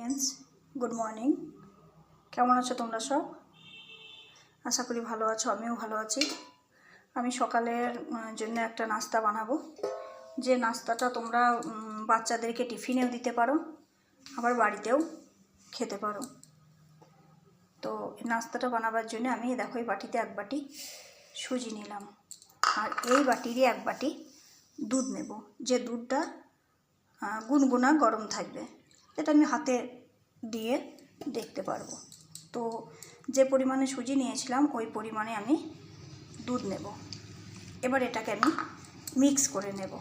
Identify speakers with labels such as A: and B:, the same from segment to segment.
A: Friends, good morning. কেমন আছো তোমরা সব? আশা করি ভালো আছো, আমিও ভালো আছি। আমি সকালের জন্য একটা নাস্তা বানাবো, যে নাস্তাটা তোমরা বাচ্চাদেরকে টিফিনেও দিতে পারো, আবার বাড়িতেও খেতে পারো। তো এই নাস্তাটা বানাবার জন্য আমি দেখো এই বাটিতে এক বাটি সুজি নিলাম, আর এই বাটিরই এক বাটি দুধ নেব, যে দুধটা গুনগুনা গরম থাকবে, যেটা আমি হাতে দিয়ে দেখতে পারবো। তো যে পরিমাণে সুজি নিয়েছিলাম ওই পরিমাণে আমি দুধ নেব। এবার এটাকে আমি মিক্স করে নেব।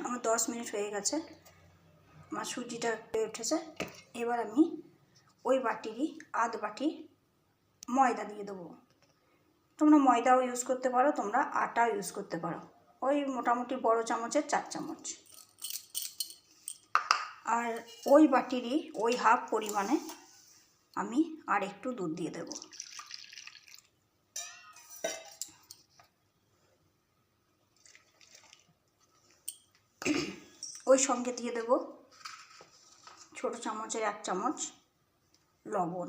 A: আমার 10 মিনিট হয়ে গেছে, আমার সুজিটা হয়ে উঠেছে। এবার আমি ওই বাটিরই আধ বাটি ময়দা দিয়ে দেবো। তোমরা ময়দাও ইউজ করতে পারো, তোমরা আটাও ইউজ করতে পারো। ওই মোটামুটি বড় চামচের 4 চামচ। আর ওই বাটিরই ওই হাফ পরিমাণে আমি আর একটু দুধ দিয়ে দেব। ওই সঙ্গে দিয়ে দেব ছোট চামচের 1 চামচ লবণ।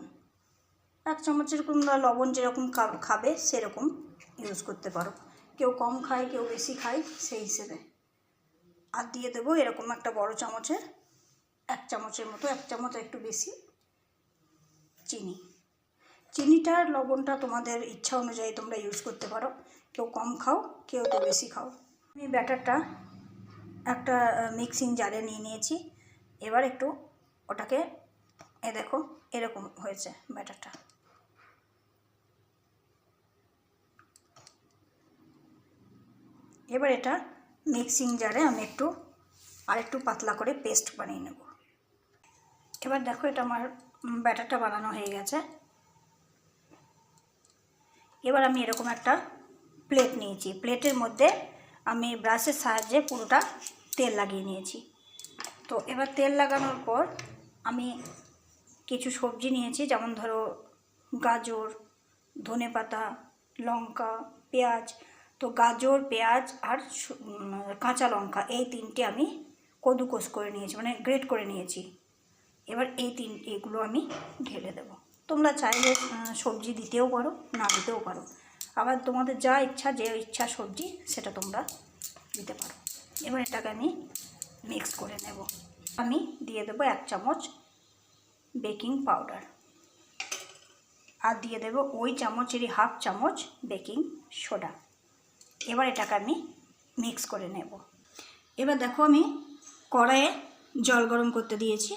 A: 1 চামচের তোমরা লবণ যেরকম খাবে সেরকম ইউজ করতে পারো, কেউ কম খায় কেউ বেশি খায় সেই হিসেবে। আর দিয়ে দেবো এরকম একটা বড় চামচের 1 চামচের মতো, 1 চামচ একটু বেশি চিনি। চিনিটার লবণটা তোমাদের ইচ্ছা অনুযায়ী তোমরা ইউজ করতে পারো, কেউ কম খাও কেউ তো বেশি খাও। আমি ব্যাটারটা একটা মিক্সিং জারে নিয়ে নিয়েছি। এবার একটু ওটাকে দেখো এরকম হয়েছে ব্যাটারটা। এবার এটা মিক্সিং জারে আমি আরেকটু পাতলা করে পেস্ট বানিয়ে নেব। এবার দেখো এটা আমার ব্যাটারটা বানানো হয়ে গেছে। এবার আমি এরকম একটা প্লেট নিয়েছি, প্লেটের মধ্যে আমি ব্রাশের সাহায্যে পুরোটা তেল লাগিয়ে নিয়েছি। তো এবার তেল লাগানোর পর আমি কিছু সবজি নিয়েছি, যেমন ধরো গাজর, ধনেপাতা, লঙ্কা, পেঁয়াজ। তো গাজর, পেঁয়াজ আর কাঁচা লঙ্কা এই তিনটে আমি কদুকস করে নিয়েছি, মানে গ্রেট করে নিয়েছি। এবার এগুলো আমি ঢেলে দেব। তোমরা চাইলে সবজি দিতেও পারো, না দিতেও পারো, আবার তোমাদের যা ইচ্ছা, যে ইচ্ছা সবজি সেটা তোমরা দিতে পারো। এবার এটাকে আমি মিক্স করে নেব। আমি দিয়ে দেবো 1 চামচ বেকিং পাউডার, আর দিয়ে দেবো ওই চামচেরই হাফ চামচ বেকিং সোডা। এবার এটাকে আমি মিক্স করে নেব। এবার দেখো আমি কড়াইয়ে জল গরম করতে দিয়েছি,